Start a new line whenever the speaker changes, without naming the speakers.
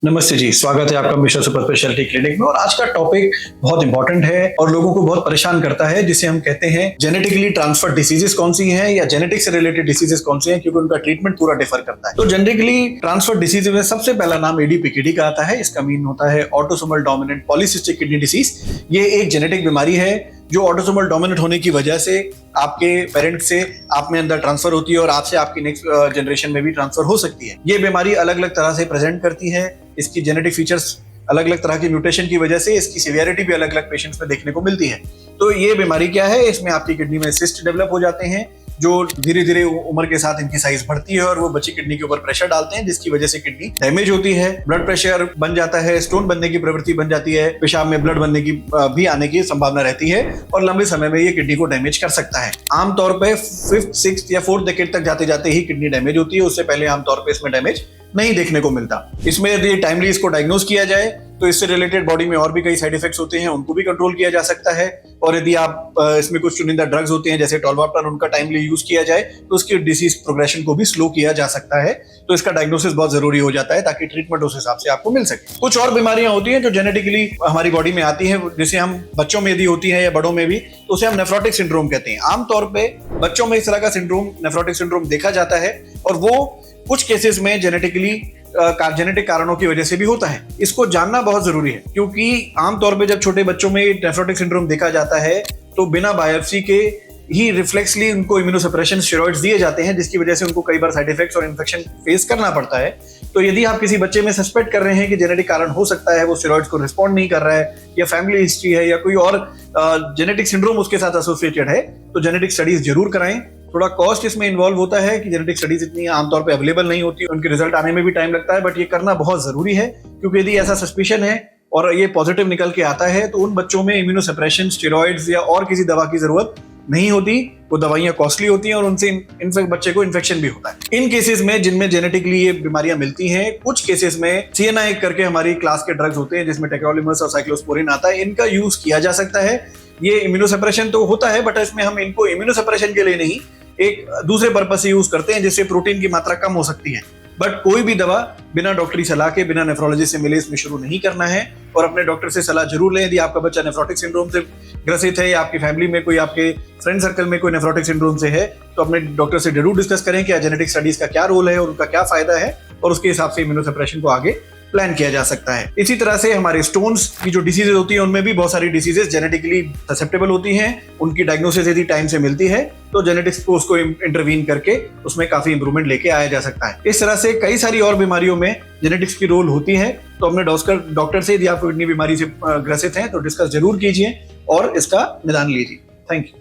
नमस्ते जी, स्वागत है आपका मिशन सुपर स्पेशलिटी क्लिनिक में। और आज का टॉपिक बहुत इंपॉर्टेंट है और लोगों को बहुत परेशान करता है, जिसे हम कहते हैं जेनेटिकली ट्रांसफर्ड डिसीजेस कौन सी हैं या जेनेटिक से रिलेटेड डिसीजेस कौन सी हैं, क्योंकि उनका ट्रीटमेंट पूरा डिफर करता है। तो जेनेटिकली ट्रांसफर्ड डिसीजेस में सबसे पहला नाम एडीपीकेडी का आता है। इसका मीन होता है autosomal dominant polycystic kidney disease. ये एक जेनेटिक बीमारी है जो ऑटोसोमल डोमिनेंट होने की वजह से आपके पेरेंट से आप में अंदर ट्रांसफर होती है और आपसे आपकी नेक्स्ट जनरेशन में भी ट्रांसफर हो सकती है। ये बीमारी अलग अलग तरह से प्रेजेंट करती है। इसकी जेनेटिक फीचर्स अलग अलग तरह की म्यूटेशन की वजह से इसकी सीवियरिटी भी अलग अलग पेशेंट्स में देखने को मिलती है। तो ये बीमारी क्या है? इसमें आपकी किडनी में सिस्ट डेवलप हो जाते हैं जो धीरे धीरे उम्र के साथ इनकी साइज बढ़ती है और वो बच्ची किडनी के ऊपर प्रेशर डालते हैं, जिसकी वजह से किडनी डैमेज होती है, ब्लड प्रेशर बन जाता है, स्टोन बनने की प्रवृत्ति बन जाती है, पेशाब में ब्लड बनने की भी आने की संभावना रहती है और लंबे समय में ये किडनी को डैमेज कर सकता है। आमतौर पर 5th, 6th या 4th डिकेड तक जाते जाते ही किडनी डैमेज होती है। उससे पहले आमतौर पर इसमें डैमेज नहीं देखने को मिलता। इसमें यदि टाइमली इसको डायग्नोज किया जाए तो इससे रिलेटेड बॉडी में और भी कई साइड इफेक्ट्स होते हैं, उनको भी कंट्रोल किया जा सकता है। और यदि आप इसमें कुछ चुनिंदा ड्रग्स होते हैं जैसे टोलवाप्टान, उनका टाइमली यूज किया जाए तो उसकी डिसीज प्रोग्रेशन को भी स्लो किया जा सकता है। तो इसका डायग्नोसिस बहुत जरूरी हो जाता है ताकि ट्रीटमेंट उस हिसाब से आपको मिल सके। कुछ और बीमारियां होती हैं जो जेनेटिकली हमारी बॉडी में आती हैं, जिसे हम बच्चों में यदि होती है या बड़ों में भी, तो उसे हम नेफ्रोटिक सिंड्रोम कहते हैं। आमतौर पर बच्चों में इस तरह का सिंड्रोम, नेफ्रोटिक सिंड्रोम देखा जाता है और वो कुछ केसेस में जेनेटिक कारणों की वजह से भी होता है। इसको जानना बहुत जरूरी है, क्योंकि आमतौर पे जब छोटे बच्चों में नेफ्रोटिक सिंड्रोम देखा जाता है तो बिना बायोप्सी के ही रिफ्लेक्सली उनको इम्यूनोसप्रेशन स्टेरॉइड्स दिए जाते हैं, जिसकी वजह से उनको कई बार साइड इफेक्ट्स और इन्फेक्शन फेस करना पड़ता है। तो यदि आप किसी बच्चे में सस्पेक्ट कर रहे हैं कि जेनेटिक कारण हो सकता है, वो स्टेरॉइड्स को रिस्पॉन्ड नहीं कर रहा है या फैमिली हिस्ट्री है या कोई और जेनेटिक सिंड्रोम उसके साथ एसोसिएटेड है, तो जेनेटिक स्टडीज जरूर कराएं। थोड़ा कॉस्ट इसमें इन्वॉल्व होता है कि जेनेटिक स्टडीज इतनी आमतौर पे अवेलेबल नहीं होती, उनके रिजल्ट आने में भी टाइम लगता है, बट ये करना बहुत जरूरी है। क्योंकि यदि ऐसा सस्पिशन है और ये पॉजिटिव निकल के आता है तो उन बच्चों में इम्यूनोसप्रेशन, स्टेरॉइड्स या और किसी दवा की जरूरत नहीं होती। वो दवाइयां कॉस्टली होती हैं और उनसे बच्चे को इन्फेक्शन भी होता है। इन केसेस में जिनमें जेनेटिकली ये बीमारियां मिलती हैं, कुछ केसेस में CNI करके हमारी क्लास के ड्रग्स होते हैं जिसमें टेक्रोलिमस और साइक्लोस्पोरिन आता है, इनका यूज किया जा सकता है। ये इम्यूनोसप्रेशन तो होता है, बट इसमें हम इनको इम्यूनोसप्रेशन के लिए नहीं, एक दूसरे पर्पस से यूज करते हैं जिससे प्रोटीन की मात्रा कम हो सकती है। बट कोई भी दवा बिना डॉक्टरी सलाह के, बिना नेफ्रोलॉजिस्ट से मिले इसमें शुरू नहीं करना है और अपने डॉक्टर से सलाह जरूर लें। यदि आपका बच्चा नेफ्रोटिक सिंड्रोम से ग्रसित है या आपकी फैमिली में कोई, आपके फ्रेंड सर्कल में कोई नेफ्रोटिक सिंड्रोम से है, तो अपने डॉक्टर से जरूर डिस्कस करें कि जेनेटिक स्टडीज का क्या रोल है और उनका क्या फायदा है, और उसके हिसाब से इम्यूनोसप्रेशन को आगे प्लान किया जा सकता है। इसी तरह से हमारे स्टोन्स की जो डिसीजेज होती हैं, उनमें भी बहुत सारी डिसीजेज जेनेटिकली ससेप्टेबल होती हैं। उनकी डायग्नोसिस यदि टाइम से मिलती है तो जेनेटिक्स को उसको इंटरवीन करके उसमें काफी इंप्रूवमेंट लेके आया जा सकता है। इस तरह से कई सारी और बीमारियों में जेनेटिक्स की रोल होती है। तो अपने डॉक्टर से यदि आप किडनी बीमारी से ग्रसित हैं तो डिस्कस जरूर कीजिए और इसका निदान लीजिए। Thank you.